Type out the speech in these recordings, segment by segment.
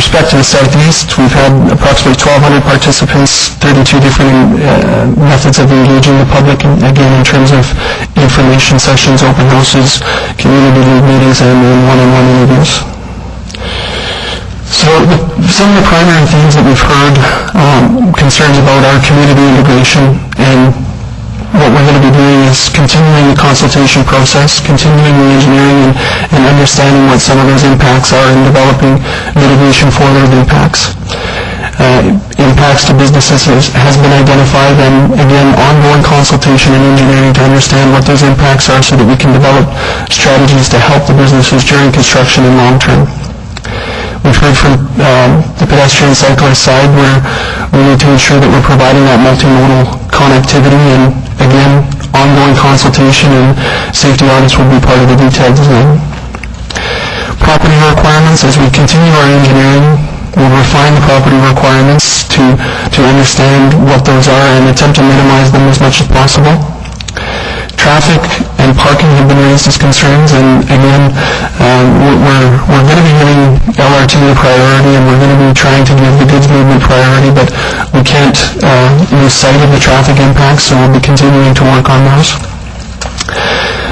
respect to the Southeast, we've had approximately 1,200 participants, 32 different methods of engaging the public, and again, in terms of information sessions, open houses, community lead meetings, and one-on-one interviews. So some of the primary themes that we've heard, concerns about our community integration, and what we're going to be doing is continuing the consultation process, continuing the engineering, and understanding what some of those impacts are and developing mitigation for those impacts. Impacts to businesses has been identified, and again, ongoing consultation and engineering to understand what those impacts are so that we can develop strategies to help the businesses during construction and long term. We've heard from the pedestrian cyclist side where we need to ensure that we're providing that multimodal connectivity, and again, ongoing consultation and safety audits will be part of the detailed design. Property requirements, as we continue our engineering, we'll refine the property requirements to understand what those are and attempt to minimize them as much as possible. Traffic and parking have been raised as concerns, and again, we're going to be giving LRT a priority, and we're going to be trying to give the goods movement priority, but we can't lose sight of the traffic impacts, so we'll be continuing to work on those.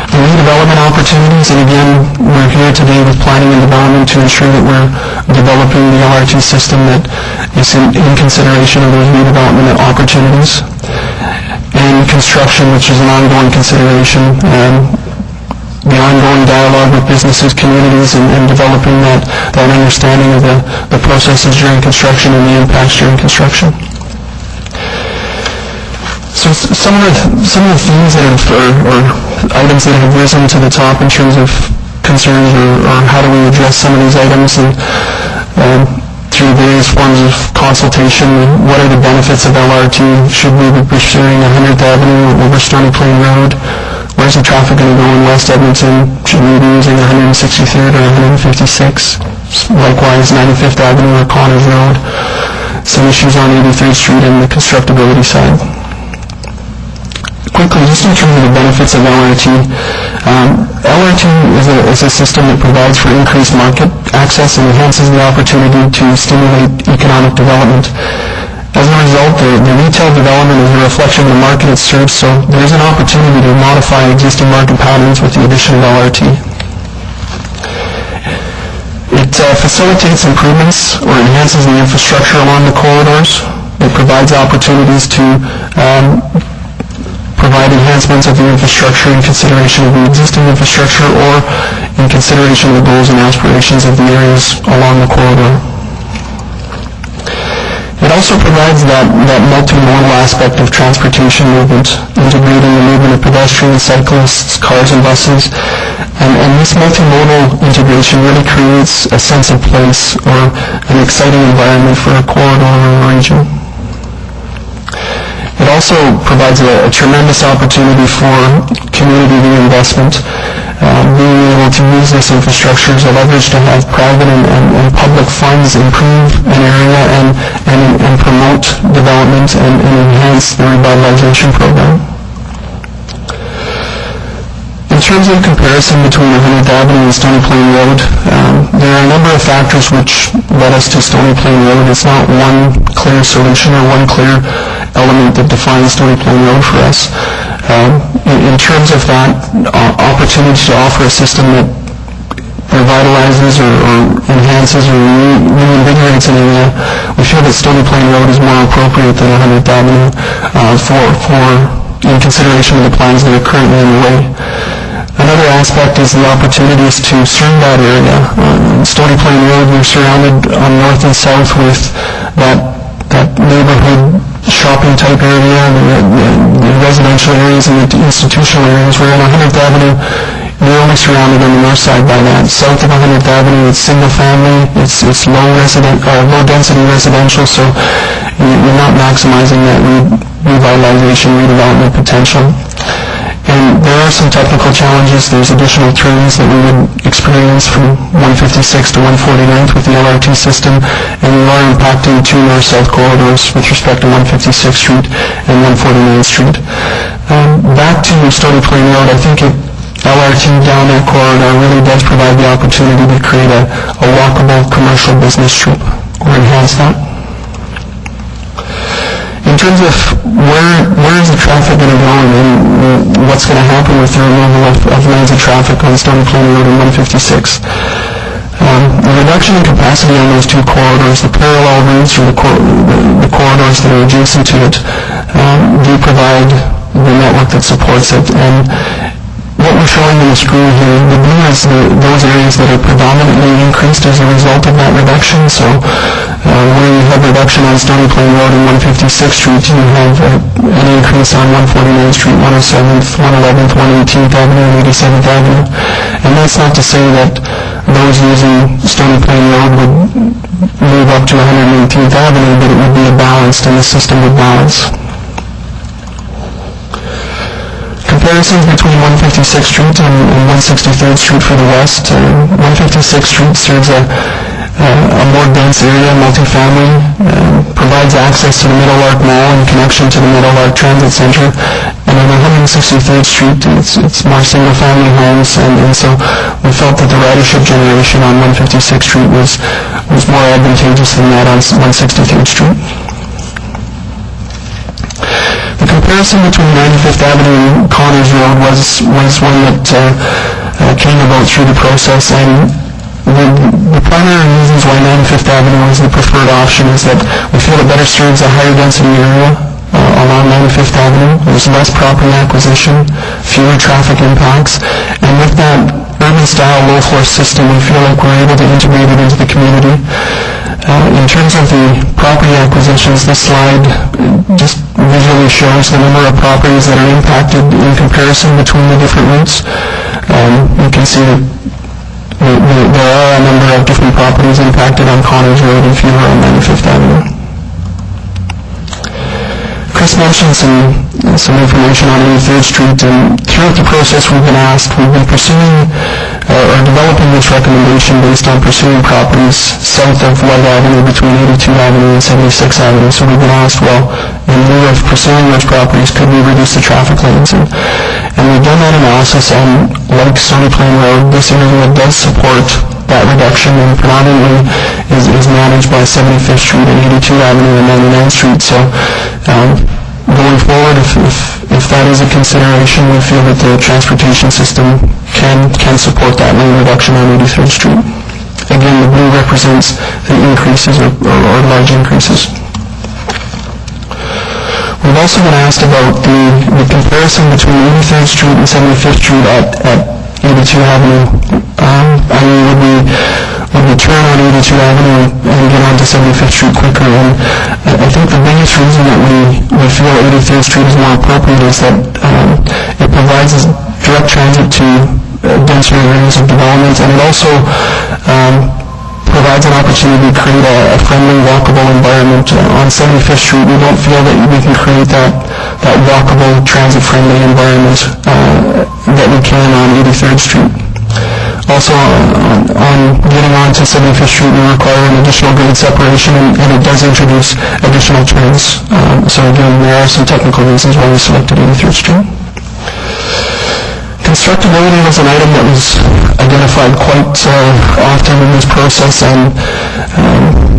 The redevelopment opportunities, and again, we're here today with planning and development to ensure that we're developing the LRT system that is in consideration of those redevelopment opportunities. And construction, which is an ongoing consideration, the ongoing dialogue with businesses, communities, and developing that understanding of the processes during construction and the impacts during construction. So some of the themes that have, or items that have risen to the top in terms of concerns, or how do we address some of these items, and through various forms of consultation. What are the benefits of LRT? Should we be pursuing 100th Avenue over Stony Plain Road? Where's the traffic going to go in West Edmonton? Should we be using 163rd or 156? Likewise, 95th Avenue or Connors Road. Some issues on 83rd Street and the constructability side. Quickly, just in terms of the benefits of LRT, LRT is a system that provides for increased market access and enhances the opportunity to stimulate economic development. As a result, the retail development is a reflection of the market it serves, so there's an opportunity to modify existing market patterns with the addition of LRT. It facilitates improvements or enhances the infrastructure along the corridors. It provides opportunities to provide enhancements of the infrastructure in consideration of the existing infrastructure, or in consideration of the goals and aspirations of the areas along the corridor. It also provides that multimodal aspect of transportation movement, integrating the movement of pedestrians, cyclists, cars, and buses. And this multimodal integration really creates a sense of place, or an exciting environment for a corridor or a region. It also provides a tremendous opportunity for community reinvestment. Being able to use this infrastructure as a leverage to have private and public funds improve an area and promote development and enhance the revitalization program. In terms of comparison between 100th Avenue and Stony Plain Road, there are a number of factors which led us to Stony Plain Road. It's not one clear solution or one clear element that defines Stony Plain Road for us. In terms of that opportunity to offer a system that revitalizes or enhances or reinvigorates an area, we feel that Stony Plain Road is more appropriate than 100th Avenue in consideration of the plans that are currently in the way. Another aspect is the opportunities to serve that area. Stony Plain Road, we're surrounded on north and south with that neighborhood shopping type area, the residential areas and the institutional areas. Where on 100th Avenue, we're only surrounded on the north side by that. South of 100th Avenue, it's single family, it's low density residential, so you're not maximizing that revitalization, redevelopment potential. And there are some technical challenges. There's additional turns that we would experience from 156 to 149th with the LRT system, and we are impacting two north-south corridors with respect to 156th Street and 149th Street. Back to Stony Plain Road, I think LRT down that corridor really does provide the opportunity to create a walkable commercial business strip. or enhance that. In terms of where is the traffic going to go and what's going to happen with the removal of lanes of traffic on Stony Plain Road and 156. The reduction in capacity on those two corridors, the parallel routes or the corridors that are adjacent to it, do provide the network that supports it. And what we're showing on the screen here, the blue is those areas that are predominantly increased as a result of that reduction. So where you have reduction on Stony Plain Road and 156th Street, you have an increase on 149th Street, 107th, 111th, 118th Avenue, and 87th Avenue. And that's not to say that those using Stony Plain Road would move up to 118th Avenue, but it would be a balanced and the system would balance. Comparisons between 156th Street and 163rd Street for the west. 156th Street serves a more dense area, multifamily, provides access to the Middle Arc Mall and connection to the Middle Arc Transit Center. And on 163rd Street, it's more single-family homes, and so we felt that the ridership generation on 156th Street was more advantageous than that on 163rd Street. The comparison between 95th Avenue and Connors Road was one that came about through the process, and the primary reasons why 95th Avenue is the preferred option is that we feel it better serves a higher density area along 95th Avenue. There's less property acquisition, fewer traffic impacts, and with that urban-style low-floor system, we feel like we're able to integrate it into the community. In terms of the property acquisitions, this slide just visually shows the number of properties that are impacted in comparison between the different routes. You can see that there are a number of different properties impacted on Connors Road and fewer on 95th Avenue. Chris mentioned some information on 83rd Street, and throughout the process we've been pursuing or developing this recommendation based on pursuing properties south of White Avenue between 82 Avenue and 76 Avenue. So we've been asked, well, in lieu of pursuing those properties, could we reduce the traffic lanes? And we've done that analysis, and like Stony Plain Road, this area does support that reduction, and predominantly is managed by 75th Street and 82 Avenue and 99th Street. So going forward, if that is a consideration, we feel that the transportation system can support that lane reduction on 83rd Street. Again, the blue represents the increases or large increases. We've also been asked about the comparison between 83rd Street and 75th Street at 82 Avenue. Would we turn on 82 Avenue and get onto 75th Street quicker? And I think the biggest reason that we feel 83rd Street is more appropriate is that it provides us direct transit to denser areas of development, and it also provides an opportunity to create a friendly, walkable environment. On 75th Street, we don't feel that we can create that walkable, transit-friendly environment that we can on 83rd Street. Also, on getting onto 75th Street, we require an additional grade separation, and it does introduce additional turns. So again, there are some technical reasons why we selected 83rd Street. Constructability was an item that was identified quite often in this process, and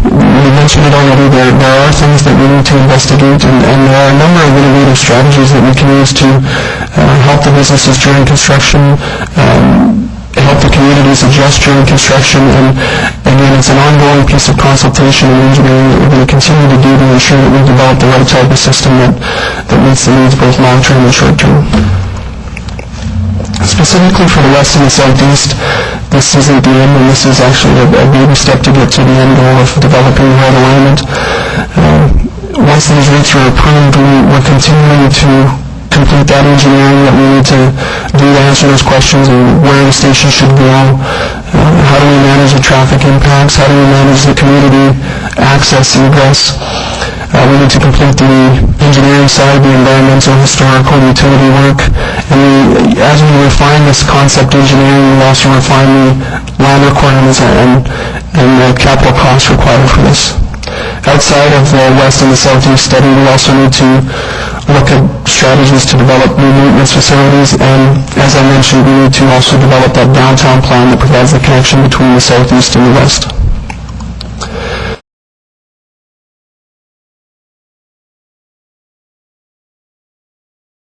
we mentioned it already. There are things that we need to investigate, and there are a number of innovative strategies that we can use to help the businesses during construction, help the communities adjust during construction, and again, it's an ongoing piece of consultation and engineering that we're going to continue to do to ensure that we develop the right type of system that meets the needs both long-term and short-term. Specifically for the west and the southeast, this isn't the end, and this is actually a baby step to get to the end goal of developing the right alignment. Once these routes are approved, we're continuing to complete that engineering that we need to do to answer those questions and where the station should go, how do we manage the traffic impacts, how do we manage the community access and egress. We need to complete the engineering side, the environmental, historical, utility work, and as we refine this concept engineering, we'll also refine the land requirements and the capital costs required for this. Outside of the west and the southeast study, we also need to look at strategies to develop new maintenance facilities, and as I mentioned, we need to also develop that downtown plan that provides the connection between the southeast and the west.